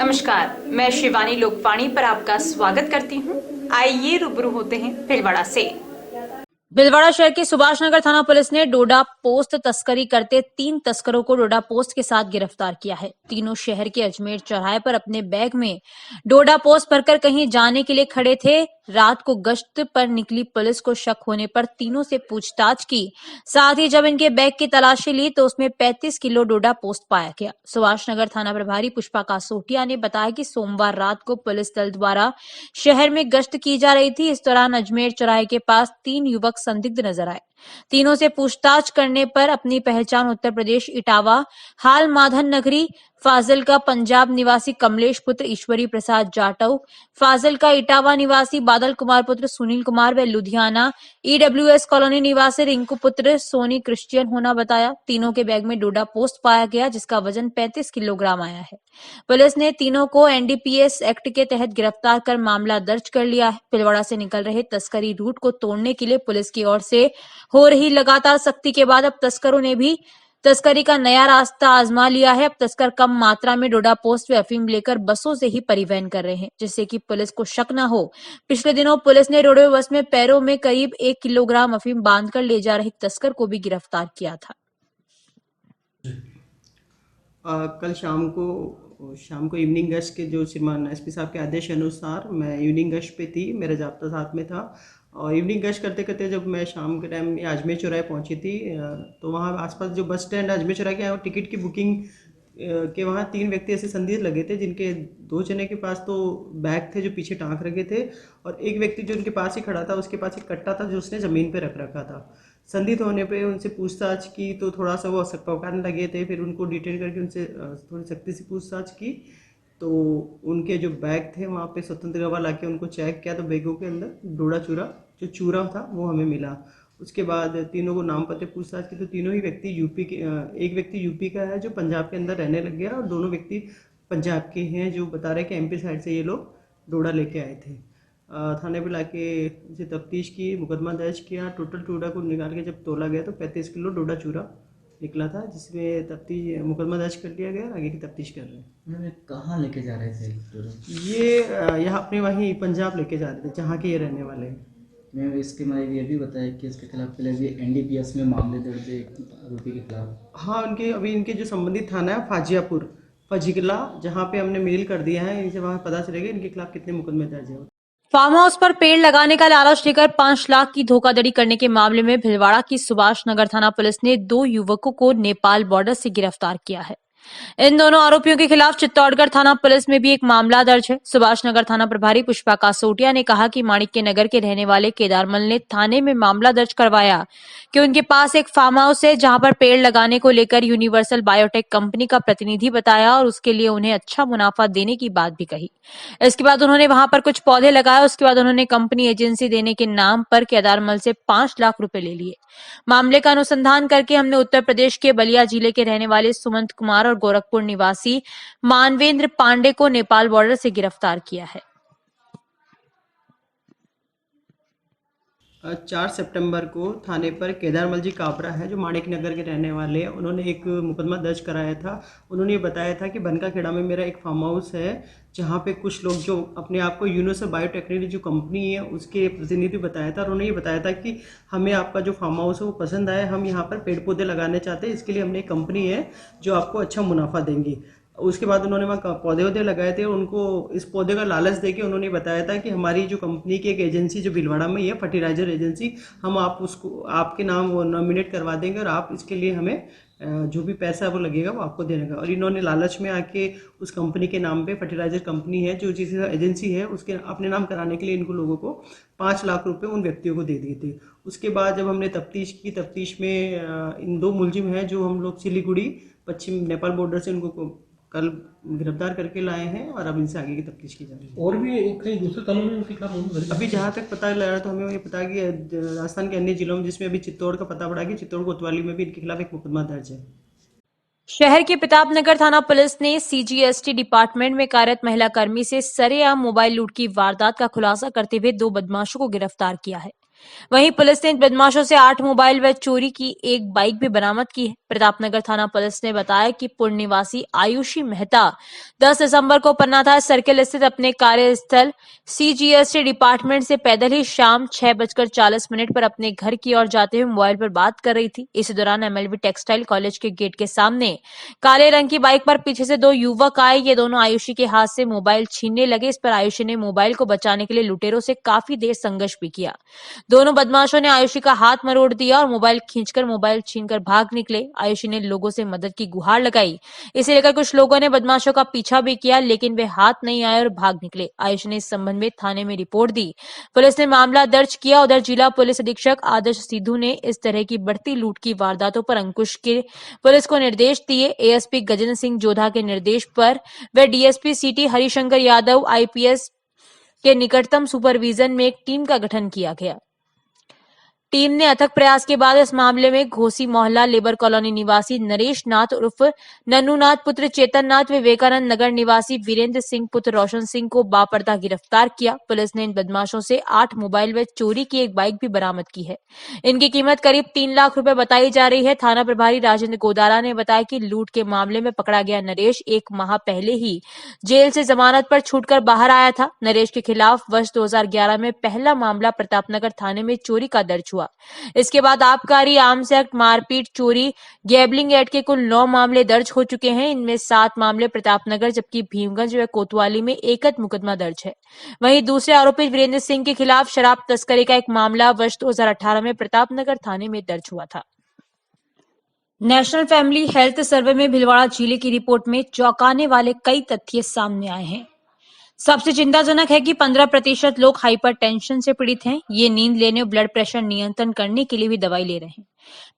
नमस्कार, मैं शिवानी लोकवाणी पर आपका स्वागत करती हूँ। आइए रूबरू होते हैं भीलवाड़ा से। भीलवाड़ा शहर की सुभाष नगर थाना पुलिस ने डोडा पोस्ट तस्करी करते 3 तस्करों को डोडा पोस्ट के साथ गिरफ्तार किया है। तीनों शहर के अजमेर चौराहे पर अपने बैग में डोडा पोस्ट भरकर कहीं जाने के लिए खड़े थे। रात को गश्त पर निकली पुलिस को शक होने पर तीनों से पूछताछ की। साथ ही जब इनके बैग की तलाशी ली तो उसमें 35 किलो डोडा पोस्ट पाया गया। सुभाष नगर थाना प्रभारी पुष्पा कासोटिया ने बताया कि सोमवार रात को पुलिस दल द्वारा शहर में गश्त की जा रही थी। इस दौरान अजमेर चौराहे के पास 3 युवक संदिग्ध नजर आए। तीनों से पूछताछ करने पर अपनी पहचान उत्तर प्रदेश इटावा हाल माधन नगरी फाजिल का पंजाब निवासी कमलेश पुत्र ईश्वरी प्रसाद जाटव, फाजिल का इटावा निवासी बादल कुमार पुत्र सुनील कुमार व लुधियाना ईडब्ल्यूएस कॉलोनी निवासी रिंकू पुत्र सोनी क्रिश्चियन होना बताया। तीनों के बैग में डोडा पोस्ट पाया गया जिसका वजन 35 किलोग्राम आया है। पुलिस ने तीनों को एनडीपीएस एक्ट के तहत गिरफ्तार कर मामला दर्ज कर लिया है। भीलवाड़ा से निकल रहे तस्करी रूट को तोड़ने के लिए पुलिस की ओर से हो रही लगातार सख्ती के बाद अब तस्करों ने भी तस्करी का नया रास्ता आजमा लिया है। अब तस्कर कम मात्रा में डोडा पोस्ट व अफीम लेकर बसों से ही परिवहन कर रहे हैं जिससे कि पुलिस को शक न हो। पिछले दिनों पुलिस ने रोडवे बस में पैरों में करीब 1 किलोग्राम अफीम बांधकर ले जा रहे तस्कर को भी गिरफ्तार किया था। कल शाम को इवनिंग गश्त के जो श्रीमान एसपी साहब के आदेश अनुसार मैं इवनिंग गश्त पे थी, मेरा जाब्ता साथ में था। और इवनिंग गश्त करते करते जब मैं शाम के टाइम अजमेर चौराहे पहुंची थी, तो वहाँ आसपास जो बस स्टैंड अजमेर चौराहे के टिकट की बुकिंग के वहाँ 3 व्यक्ति ऐसे संदिग्ध लगे थे, जिनके 2 जने के पास तो बैग थे जो पीछे टाँग रखे थे, और एक व्यक्ति जो उनके पास ही खड़ा था उसके पास एक कट्टा था जो उसने ज़मीन पे रख रखा था। संदिग्ध होने पे उनसे पूछताछ की तो थोड़ा सा वो पकड़ने लगे थे। फिर उनको डिटेन करके उनसे थोड़ी सख्ती से पूछताछ की तो उनके जो बैग थे वहाँ पे स्वतंत्र गवाह लाके उनको चेक किया तो बैगों के अंदर डोडा चूरा जो चूरा था वो हमें मिला। उसके बाद तीनों को नाम पते पूछताछ की तो तीनों ही व्यक्ति यूपी के, एक व्यक्ति यूपी का है जो पंजाब के अंदर रहने लग गया, और दोनों व्यक्ति पंजाब के हैं जो बता रहे कि एमपी साइड से ये लोग डोडा लेके आए थे। थाने पे लाके इसे तफ्तीश की, मुकदमा दर्ज किया। टोटल चूड़ा को निकाल के जब तोला गया तो 35 किलो डोडा चूरा निकला था, जिसमें तफ्तीश मुकदमा दर्ज कर लिया गया। आगे की तफ्तीश कर रहे हैं। उन्होंने कहाँ लेके जा रहे थे ये यहाँ अपने वहीं पंजाब लेके जा रहे थे जहाँ के ये रहने वाले हैं। मैं इसके में ये भी बताया कि इसके खिलाफ पहले भी एनडीपीएस में मामले दर्ज है आरोपी के खिलाफ। हाँ, इनके जो संबंधित थाना है फाजियापुर फजिकला, जहाँ पे हमने मेल कर दिया है, इनसे वहाँ पता चलेगा इनके खिलाफ कितने मुकदमे दर्ज है। फार्म हाउस पर पेड़ लगाने का लालच देकर 5 लाख की धोखाधड़ी करने के मामले में भीलवाड़ा की सुभाष नगर थाना पुलिस ने 2 युवकों को नेपाल बॉर्डर से गिरफ्तार किया है। इन दोनों आरोपियों के खिलाफ चित्तौड़गढ़ थाना पुलिस में भी एक मामला दर्ज है। सुभाष नगर थाना प्रभारी पुष्पा कासोटिया ने कहा कि माणिक्य नगर के रहने वाले केदारमल ने थाने में मामला दर्ज करवाया कि उनके पास एक फार्म हाउस है जहां पर पेड़ लगाने को लेकर यूनिवर्सल बायोटेक कंपनी का प्रतिनिधि बताया और उसके लिए उन्हें अच्छा मुनाफा देने की बात भी कही। इसके बाद उन्होंने वहां पर कुछ पौधे लगाए। उसके बाद उन्होंने कंपनी एजेंसी देने के नाम पर केदारमल से 5 लाख रुपए ले लिए। मामले का अनुसंधान करके हमने उत्तर प्रदेश के बलिया जिले के रहने वाले सुमंत कुमार और गोरखपुर निवासी मानवेंद्र पांडे को नेपाल बॉर्डर से गिरफ्तार किया है। 4 सितंबर को थाने पर केदारमल जी काबरा है जो माणिक नगर के रहने वाले हैं। उन्होंने एक मुकदमा दर्ज कराया था। उन्होंने ये बताया था कि बनकाखेड़ा में मेरा एक फार्म हाउस है जहाँ पे कुछ लोग जो अपने आप को यूनिवर्सल बायोटेक्नोलॉजी जो कंपनी है उसके प्रतिनिधि बताया था, और उन्होंने ये बताया था कि हमें आपका जो फार्म हाउस है वो पसंद आया, हम यहाँ पर पेड़ पौधे लगाने चाहते हैं, इसके लिए हमने एक कंपनी है जो आपको अच्छा मुनाफा देंगी। उसके बाद उन्होंने वहाँ पौधे वौधे लगाए थे। उनको इस पौधे का लालच देके उन्होंने बताया था कि हमारी जो कंपनी की एक एजेंसी जो भीलवाड़ा में ही है फर्टिलाइजर एजेंसी, हम उसको आपके नाम वो नॉमिनेट करवा देंगे और आप इसके लिए हमें जो भी पैसा वो लगेगा वो आपको देने का। और इन्होंने लालच में आके उस कंपनी के नाम पे, फर्टिलाइजर कंपनी है जो जिस एजेंसी है उसके अपने नाम कराने के लिए इनको लोगों को 5 लाख रुपए उन व्यक्तियों को दे दिए थे। उसके बाद जब हमने तफ्तीश की, तफ्तीश में इन 2 मुलजिम हैं जो हम लोग सिलीगुड़ी पश्चिम नेपाल बॉर्डर से उनको कल गिरफ्तार करके लाए हैं, और अब इनसे आगे की तफ्तीश की जा रही है। और भी कई दूसरे थानों में उनके खिलाफ अभी जहाँ तक पता लगा तो हमें ये पता कि राजस्थान के अन्य जिलों में, जिसमें अभी चित्तौड़ का पता पड़ा कि चित्तौड़ कोतवाली में भी इनके खिलाफ एक मुकदमा दर्ज है। शहर के प्रतापनगर थाना पुलिस ने सीजीएसटी डिपार्टमेंट में कार्यरत महिला कर्मी से सरेआम मोबाइल लूट की वारदात का खुलासा करते हुए 2 बदमाशों को गिरफ्तार किया है। वहीं पुलिस ने इन बदमाशों से 8 मोबाइल व चोरी की एक बाइक भी बरामद की है। प्रतापनगर थाना पुलिस ने बताया कि पूर्ण निवासी आयुषी मेहता 10 दिसंबर को पन्नाथा सर्किल स्थित अपने कार्यस्थल CGST डिपार्टमेंट से पैदल ही शाम 6:40 पर अपने घर की ओर जाते हुए मोबाइल पर बात कर रही थी। इसी दौरान MLB टेक्सटाइल कॉलेज के गेट के सामने काले रंग की बाइक पर पीछे से 2 युवक आए। ये दोनों आयुषी के हाथ से मोबाइल छीनने लगे। इस पर आयुषी ने मोबाइल को बचाने के लिए लुटेरों से काफी देर संघर्ष भी किया। दोनों बदमाशों ने आयुषी का हाथ मरोड़ दिया और मोबाइल खींचकर मोबाइल छीनकर भाग निकले। आयुषी ने लोगों से मदद की गुहार लगाई। इसे लेकर कुछ लोगों ने बदमाशों का पीछा भी किया, लेकिन वे हाथ नहीं आए और भाग निकले। आयुषी ने इस संबंध में थाने में रिपोर्ट दी। पुलिस ने मामला दर्ज किया। उधर जिला पुलिस अधीक्षक आदर्श सिद्धू ने इस तरह की बढ़ती लूट की वारदातों पर अंकुश के पुलिस को निर्देश दिए। ASP गजेंद्र सिंह जोधा के निर्देश पर व DSP city Harishankar Yadav IPS के निकटतम सुपरविजन में एक टीम का गठन किया गया। टीम ने अथक प्रयास के बाद इस मामले में घोसी मोहल्ला लेबर कॉलोनी निवासी नरेश नाथ उर्फ नन्नू नाथ पुत्र चेतन नाथ विवेकानंद नगर निवासी वीरेंद्र सिंह पुत्र रोशन सिंह को बापर्दा गिरफ्तार किया। पुलिस ने इन बदमाशों से 8 मोबाइल व चोरी की एक बाइक भी बरामद की है। इनकी कीमत करीब 3 लाख रुपए बताई जा रही है। थाना प्रभारी राजेंद्र गोदारा ने बताया कि लूट के मामले में पकड़ा गया नरेश 1 माह पहले ही जेल से जमानत पर छूटकर बाहर आया था। नरेश के खिलाफ वर्ष 2011 में पहला मामला प्रतापनगर थाने में चोरी का दर्ज हुआ। इसके बाद आबकारी, आर्म्स एक्ट, मारपीट, चोरी, गैबलिंग एक्ट के कुल 9 मामले दर्ज हो चुके हैं। इनमें 7 मामले प्रतापनगर जबकि भीमगंज व कोतवाली में एक मुकदमा दर्ज है। वहीं दूसरे आरोपी वीरेंद्र सिंह के खिलाफ शराब तस्करी का एक मामला वर्ष 2018 में प्रतापनगर थाने में दर्ज हुआ था। नेशनल फैमिली हेल्थ सर्वे में भीलवाड़ा जिले की रिपोर्ट में चौंकाने वाले कई तथ्य सामने आए हैं। सबसे चिंताजनक है कि 15% लोग हाइपरटेंशन से पीड़ित हैं। ये नींद लेने और ब्लड प्रेशर नियंत्रण करने के लिए भी दवाई ले रहे हैं।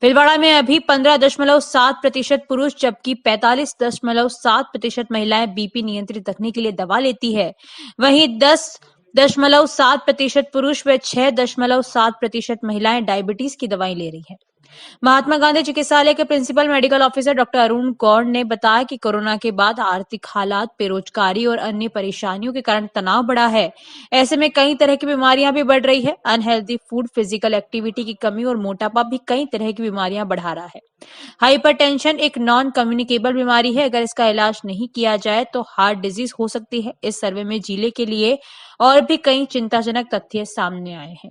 भीलवाड़ा में अभी 15.7% पुरुष जबकि 45.7% महिलाएं बीपी नियंत्रित रखने के लिए दवा लेती है। वहीं 10.7% पुरुष व 6.7% महिलाएं डायबिटीज की दवाई ले रही है। महात्मा गांधी चिकित्सालय के principal medical officer doctor Arun Gaur ने बताया कि कोरोना के बाद आर्थिक हालात, बेरोजगारी और अन्य परेशानियों के कारण तनाव बढ़ा है। ऐसे में कई तरह की बीमारियां भी बढ़ रही है। अनहेल्दी फूड, फिजिकल एक्टिविटी की कमी और मोटापा भी कई तरह की बीमारियां बढ़ा रहा है। हाइपरटेंशन एक नॉन कम्युनिकेबल बीमारी है। अगर इसका इलाज नहीं किया जाए तो हार्ट डिजीज हो सकती है। इस सर्वे में जिले के लिए और भी कई चिंताजनक तथ्य सामने आए हैं।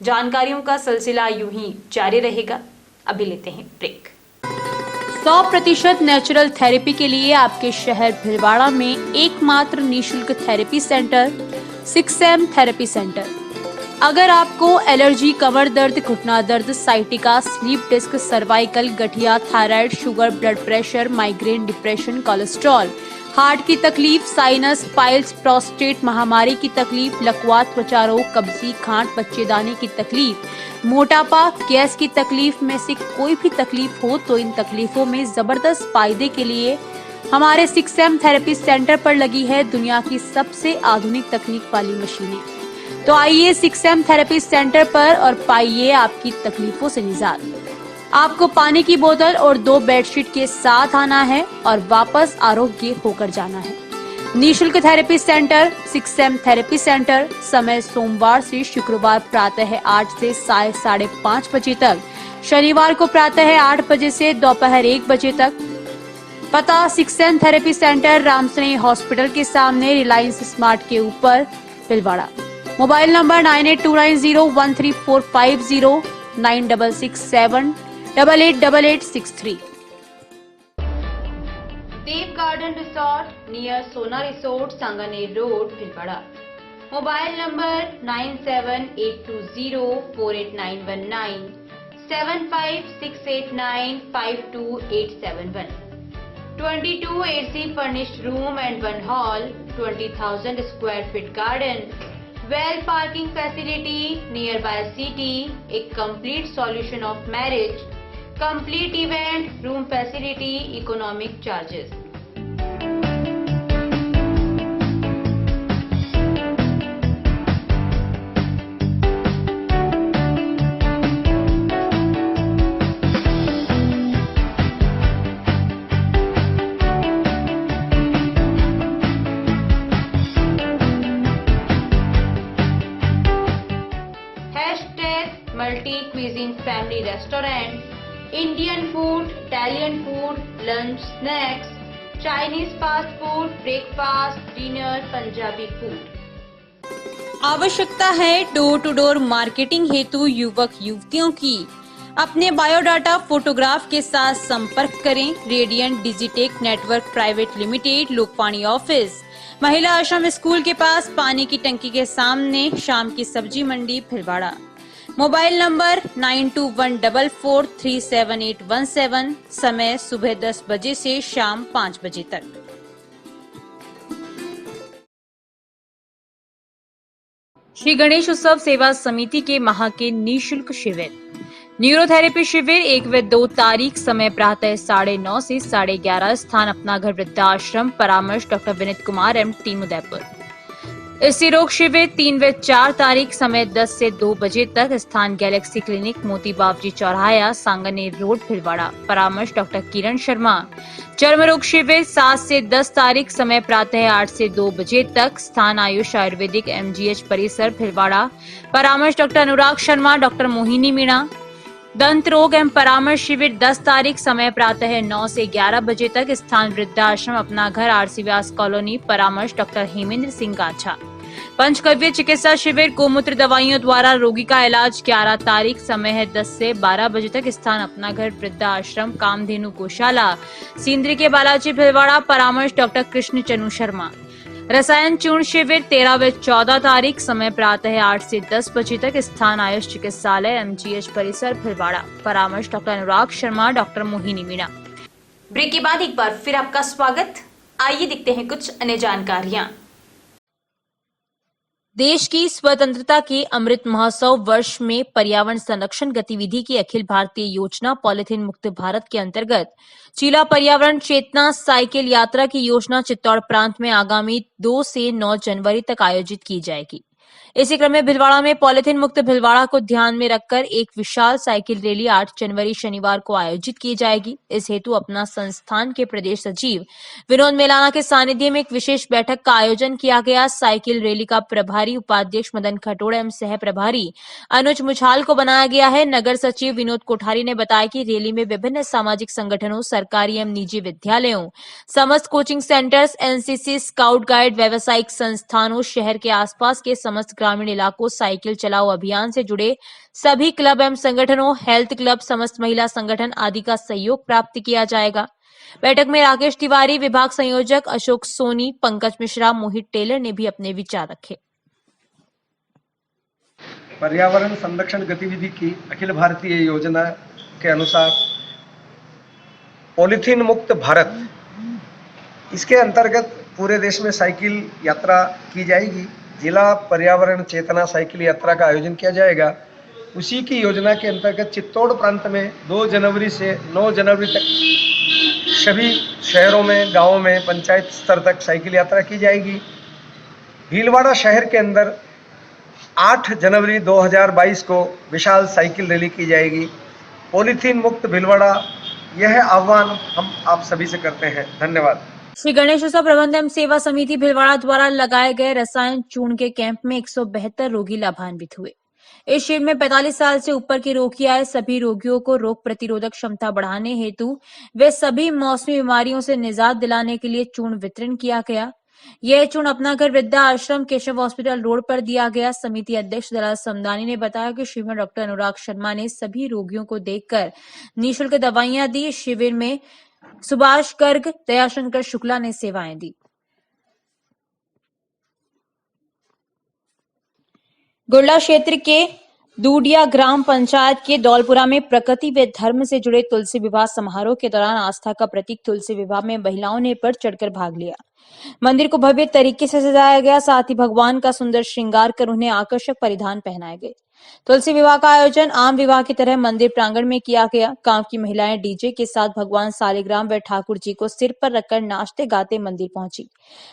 जानकारियों का सिलसिला यूं ही जारी रहेगा। अभी लेते हैं ब्रेक। 100% नेचुरल थेरेपी के लिए आपके शहर भीलवाड़ा में एकमात्र निःशुल्क therapy centre 6M therapy centre. अगर आपको एलर्जी, कमर दर्द, घुटना दर्द, साइटिका, स्लीप डिस्क, सर्वाइकल, गठिया, thyroid, sugar, blood pressure, migraine, depression, cholesterol, heart की तकलीफ, साइनस, पाइल्स, प्रोस्टेट, महामारी की तकलीफ, लकवा, त्वचा रोग, कब्जी, गांठ, बच्चेदानी की तकलीफ, मोटापा, गैस की तकलीफ में से कोई भी तकलीफ हो तो इन तकलीफों में जबरदस्त फायदे के लिए हमारे 6M थेरेपी सेंटर पर लगी है दुनिया की सबसे आधुनिक तकनीक वाली मशीनें। तो आइए 6M थेरेपी सेंटर पर और पाइए आपकी तकलीफों से निजात। आपको पानी की बोतल और 2 बेडशीट के साथ आना है और वापस आरोग्य होकर जाना है। निःशुल्क therapy centre 6M therapy centre. समय सोमवार से शुक्रवार प्रातः 8 से 5:30 बजे तक, शनिवार को प्रातः 8 बजे से दोपहर 1 बजे तक। पता 6M therapy centre, Ramsnehi hospital के सामने, रिलायंस स्मार्ट के ऊपर, Bhilwara. Mobile number 9829013450 9667888863। Dev garden resort near Sona resort, Sanganer road, Bhilwara. Mobile number 9782048919 7568952871। 22 AC furnished room and 1 hall, 20,000 square feet garden, well parking facility, nearby city, a complete solution of marriage, complete event, room facility, economic charges. Family restaurant, Indian food, Italian food, lunch, snacks, Chinese fast food, breakfast, dinner, Punjabi food. आवश्यकता है door to door marketing हेतु युवक युवतियों की। अपने biodata photograph के साथ संपर्क करें। Radiant Digitech network private limited, Lokpani office, Mahila Ashram school के पास, पानी की टंकी के सामने, शाम की सब्जी मंडी, भिलवाड़ा। Mobile number 9214437817। समय सुबह 10 बजे से शाम 5 बजे तक। श्री गणेश उत्सव सेवा समिति के माह के निःशुल्क शिविर। न्यूरोथेरेपी शिविर 1 व 2 तारीख, समय प्रातः 9:30 से 11:30। स्थान अपना घर वृद्धाश्रम, परामर्श doctor Vineet Kumar M, team Udaipur. स्त्री रोग शिविर 3 व 4 तारीख, समय 10 से 2 बजे तक। स्थान गैलेक्सी क्लिनिक, मोती बाबजी चौराहा, सांगनेर रोड, भिलवाड़ा। परामर्श डॉक्टर किरण शर्मा। चर्म रोग शिविर 7 से 10 तारीख, समय प्रातः 8 से 2 बजे तक। स्थान आयुष आयुर्वेदिक MGH परिसर, भिलवाड़ा। परामर्श डॉक्टर अनुराग शर्मा, डॉक्टर मोहिनी मीणा। दंत रोग एवं परामर्श शिविर 10 तारीख, समय प्रातः 9 से 11 बजे तक। स्थान वृद्धाश्रम अपना घर, RC व्यास कॉलोनी। परामर्श डॉक्टर हेमेंद्र सिंह गाछा। पंचकव्य चिकित्सा शिविर गोमूत्र दवाइयों द्वारा रोगी का इलाज 11 तारीख, समय है 10 से 12 बजे तक। स्थान अपना घर वृद्धाश्रम, कामधेनु गौशाला, सिंदरी के बालाजी, भिलवाड़ा। परामर्श डॉक्टर कृष्ण चनु शर्मा। रसायन चूर्ण शिविर 13 व 14 तारीख, समय प्रातः 8 से 10 बजे तक। स्थान आयुष चिकित्सालय MGH परिसर, भिलवाड़ा। परामर्श doctor Anurag Sharma, doctor Mohini Meena. Break के बाद एक बार फिर आपका स्वागत। आइए देखते हैं कुछ अन्य जानकारियां। देश की स्वतंत्रता के अमृत महोत्सव वर्ष में पर्यावरण संरक्षण गतिविधि की अखिल भारतीय योजना पॉलिथीन मुक्त भारत के अंतर्गत चीला पर्यावरण चेतना साइकिल यात्रा की योजना चित्तौड़ प्रांत में आगामी 2 से 9 जनवरी तक आयोजित की जाएगी। इसी क्रम में भिलवाड़ा में पॉलिथीन मुक्त भिलवाड़ा को ध्यान में रखकर एक विशाल साइकिल रैली 8 जनवरी शनिवार को आयोजित की जाएगी। इस हेतु अपना संस्थान के प्रदेश सचिव विनोद मेलाना के सानिध्य में एक विशेष बैठक का आयोजन किया गया। साइकिल रैली का प्रभारी उपाध्यक्ष मदन खटोड़ एवं सह प्रभारी अनुज मुछाल को बनाया गया है। नगर सचिव विनोद कोठारी ने बताया कि रैली में विभिन्न सामाजिक संगठनों, सरकारी एवं निजी विद्यालयों, समस्त coaching centres, NCC, scout guide, व्यावसायिक संस्थानों, शहर के आसपास के समस्त ग्रामीण इलाकों साइकिल चलाओ अभियान से जुड़े सभी क्लब एवं संगठनों, हेल्थ क्लब, समस्त महिला संगठन आदि का सहयोग प्राप्त किया जाएगा। बैठक में राकेश तिवारी, विभाग संयोजक अशोक सोनी, पंकज मिश्रा, मोहित टेलर ने भी अपने विचार रखे। पर्यावरण संरक्षण गतिविधि की अखिल भारतीय योजना के अनुसार पॉलीथीन मुक्त भारत, इसके अंतर्गत पूरे देश में साइकिल यात्रा की जाएगी। जिला पर्यावरण चेतना साइकिल यात्रा का आयोजन किया जाएगा। उसी की योजना के अंतर्गत चित्तौड़ प्रांत में 2 जनवरी से 9 जनवरी तक सभी शहरों में, गांवों में, पंचायत स्तर तक साइकिल यात्रा की जाएगी। भीलवाड़ा शहर के अंदर 8 जनवरी 2022 को विशाल साइकिल रैली की जाएगी। पॉलीथीन मुक्त भीलवाड़ा, यह आह्वान हम आप सभी से करते हैं। धन्यवाद। श्री गणेश उत्सव प्रबंध एवं सेवा समिति भिलवाड़ा द्वारा लगाए गए रसायन चूर्ण के कैंप में 172 रोगी लाभान्वित हुए। इस शिविर में 45 साल से ऊपर के रोगी आए। सभी रोगियों को रोग प्रतिरोधक क्षमता बढ़ाने हेतु वे सभी मौसमी बीमारियों से निजात दिलाने के लिए चूर्ण वितरण किया गया। यह चूर्ण अपना घर वृद्धा आश्रम, केशव हॉस्पिटल रोड पर दिया गया। समिति अध्यक्ष दलाल समदानी ने बताया कि शिविर में डॉक्टर अनुराग शर्मा ने सभी रोगियों को देखकर निःशुल्क दवाइयां दी। शिविर में सुभाष गर्ग, दयाशंकर शुक्ला ने सेवाएं दी। गुरला क्षेत्र के दूडिया ग्राम पंचायत के दौलपुरा में प्रकृति व धर्म से जुड़े तुलसी विवाह समारोह के दौरान आस्था का प्रतीक तुलसी विवाह में महिलाओं ने बढ़ चढ़कर भाग लिया। मंदिर को भव्य तरीके से सजाया गया, साथ ही भगवान का सुंदर श्रृंगार कर उन्हें आकर्षक परिधान पहनाए गए। तुलसी विवाह का आयोजन आम विवाह की तरह मंदिर प्रांगण में किया गया। गांव की महिलाएं डीजे के साथ भगवान सालिग्राम व ठाकुर जी को सिर पर रखकर नाचते गाते मंदिर पहुंची।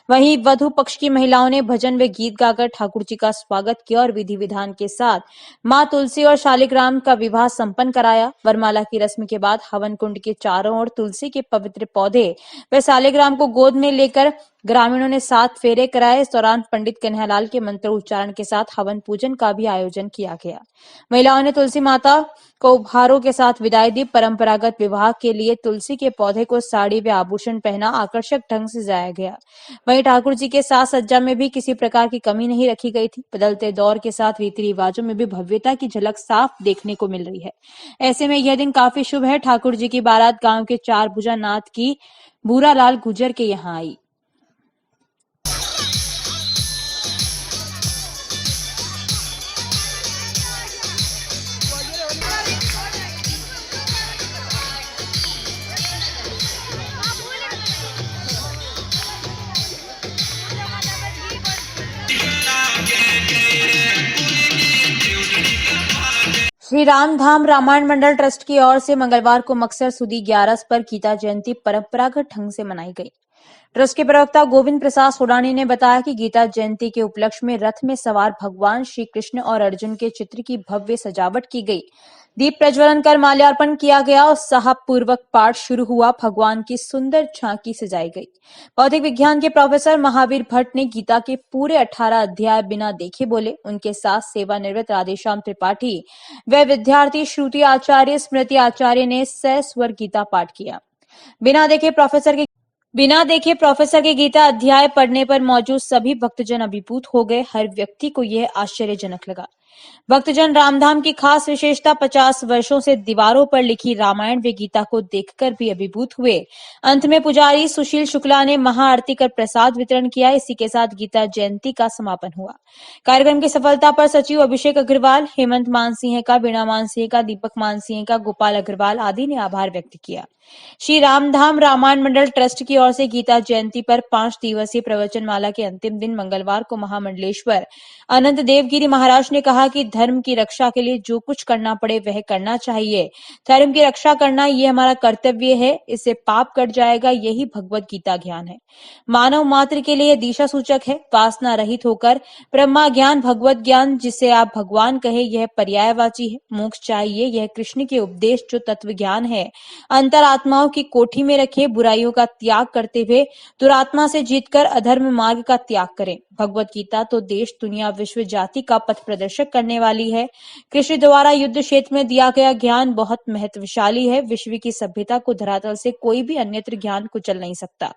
वहीं वधु पक्ष की महिलाओं ने भजन व गीत गाकर ठाकुर जी का स्वागत किया और विधि विधान के साथ मां तुलसी और शालिग्राम का विवाह संपन्न कराया। वरमाला की रस्म के बाद हवन कुंड के चारों ओर तुलसी के पवित्र पौधे व शालिग्राम को गोद में लेकर ग्रामीणों ने 7 फेरे कराए। इस दौरान पंडित कन्हैयालाल के मंत्र उच्चारण के साथ हवन पूजन का भी आयोजन किया गया। महिलाओं ने तुलसी माता को उपहारों के साथ विदाई दी। परंपरागत विवाह के लिए तुलसी के पौधे को साड़ी व आभूषण पहना आकर्षक ढंग से सजाया गया। वहीं ठाकुर जी के साथ सज्जा में भी किसी प्रकार की कमी नहीं रखी गई थी। बदलते दौर के साथ रीति रिवाजों में भी भव्यता की झलक साफ देखने को मिल रही है। ऐसे में यह दिन काफी शुभ है। ठाकुर जी की बारात गांव के 4 भुजा नाथ की भूरालाल गुजर के यहाँ आई। श्री रामधाम रामायण मंडल ट्रस्ट की ओर से मंगलवार को मकसर सुदी 11 पर गीता जयंती परंपरागत ढंग से मनाई गई। ट्रस्ट के प्रवक्ता गोविंद प्रसाद सोडानी ने बताया कि गीता जयंती के उपलक्ष्य में रथ में सवार भगवान श्री कृष्ण और अर्जुन के चित्र की भव्य सजावट की गई। दीप प्रज्वलन कर माल्यार्पण किया गया और उत्साहपूर्वक पाठ शुरू हुआ। भगवान की सुंदर झांकी सजाई गई। भौतिक विज्ञान के प्रोफेसर महावीर भट्ट ने गीता के पूरे 18 अध्याय बिना देखे बोले। उनके साथ सेवानिवृत्त राधेश्याम त्रिपाठी व विद्यार्थी श्रुति आचार्य, स्मृति आचार्य ने सस्वर गीता पाठ किया। बिना देखे प्रोफेसर के गीता अध्याय पढ़ने पर मौजूद सभी भक्तजन अभिभूत हो गए। हर व्यक्ति को यह आश्चर्यजनक लगा। भक्तजन रामधाम की खास विशेषता 50 वर्षों से दीवारों पर लिखी रामायण व गीता को देखकर भी अभिभूत हुए। अंत में पुजारी सुशील शुक्ला ने महाआरती कर प्रसाद वितरण किया। इसी के साथ गीता जयंती का समापन हुआ। कार्यक्रम की सफलता पर सचिव अभिषेक अग्रवाल, हेमंत मानसिंह का, बीणा मानसिंह का, दीपक मानसिंह का, गोपाल अग्रवाल आदि ने आभार व्यक्त किया। श्री रामधाम रामायण मंडल ट्रस्ट की ओर से गीता जयंती पर 5 दिवसीय प्रवचन माला के अंतिम दिन मंगलवार को महामंडलेश्वर अनंत देवगिरी महाराज ने कहा कि धर्म की रक्षा के लिए जो कुछ करना पड़े वह करना चाहिए। धर्म की रक्षा करना ये हमारा कर्तव्य है। इससे पाप कट जाएगा। यही भगवत गीता ज्ञान है। मानव मात्र के लिए दिशा सूचक है। वासना रहित होकर ब्रह्मा ज्ञान, भगवत ज्ञान, जिसे आप भगवान कहे, यह पर्यायवाची है। मोक्ष चाहिए, यह कृष्ण के उपदेश जो तत्व ज्ञान है। अंतरात्माओं की कोठी में रखे, बुराइयों का त्याग करते हुए दुरात्मा से जीतकर अधर्म मार्ग का त्याग करें। भगवत गीता तो देश, दुनिया, विश्व, जाति का पथ प्रदर्शक करने वाली है। कृष्ण द्वारा युद्ध क्षेत्र में दिया गया ज्ञान बहुत महत्वशाली है। विश्व की सभ्यता को धरातल से कोई भी अन्यत्र ज्ञान कुचल नहीं सकता।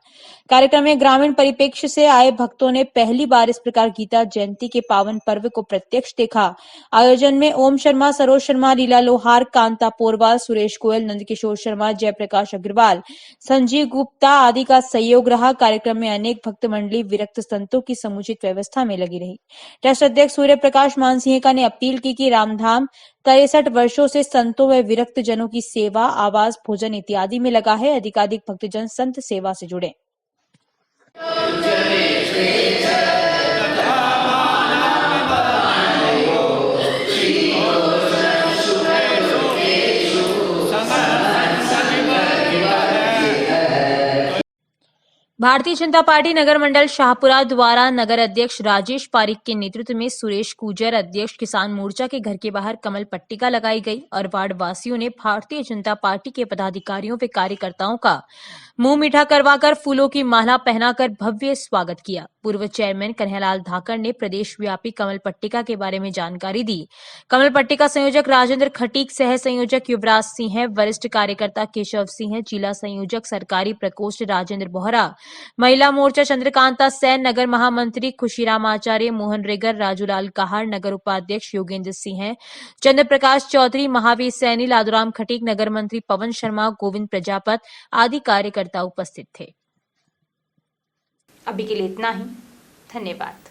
कार्यक्रम में ग्रामीण परिप्रेक्ष्य से आए भक्तों ने पहली बार इस प्रकार गीता जयंती के पावन पर्व को प्रत्यक्ष देखा। आयोजन में ओम शर्मा, सरोज शर्मा, लीला लोहार, कांता पोरवाल, सुरेश गोयल, नंदकिशोर शर्मा, जयप्रकाश अग्रवाल, संजीव गुप्ता आदि का सहयोग रहा। कार्यक्रम में अनेक भक्त मंडली विरक्त संतों की समुचित व्यवस्था में लगी रही। ट्रस्ट अध्यक्ष सूर्य प्रकाश मानसिंह ने अपील की कि रामधाम 63 वर्षों से संतों व विरक्त जनों की सेवा, आवास, भोजन इत्यादि में लगा है। अधिकाधिक भक्तजन संत सेवा से जुड़े। भारतीय जनता पार्टी नगर मंडल शाहपुरा द्वारा नगर अध्यक्ष राजेश पारिक के नेतृत्व में सुरेश गुजर, अध्यक्ष किसान मोर्चा के घर के बाहर कमल पट्टिका लगाई गई और वार्ड वासियों ने भारतीय जनता पार्टी के पदाधिकारियों व कार्यकर्ताओं का मुंह मीठा करवाकर फूलों की माला पहनाकर भव्य स्वागत किया। पूर्व चेयरमैन कन्हैयालाल धाकड़ ने प्रदेश व्यापी कमल पट्टिका के बारे में जानकारी दी। कमल पट्टिका संयोजक राजेंद्र खटीक, सह संयोजक युवराज सिंह, वरिष्ठ कार्यकर्ता केशव सिंह, जिला संयोजक सरकारी प्रकोष्ठ राजेंद्र बोहरा, महिला मोर्चा चंद्रकांता सैन, नगर महामंत्री खुशीराम आचार्य, मोहन रेगर, राजूलाल कहार, नगर उपाध्यक्ष योगेंद्र सिंह, चंद्र प्रकाश चौधरी, महावीर सैनी, लादूराम खटीक, नगर मंत्री पवन शर्मा, गोविंद प्रजापत आदि कार्यकर्ता उपस्थित थे। अभी के लिए इतना ही। धन्यवाद।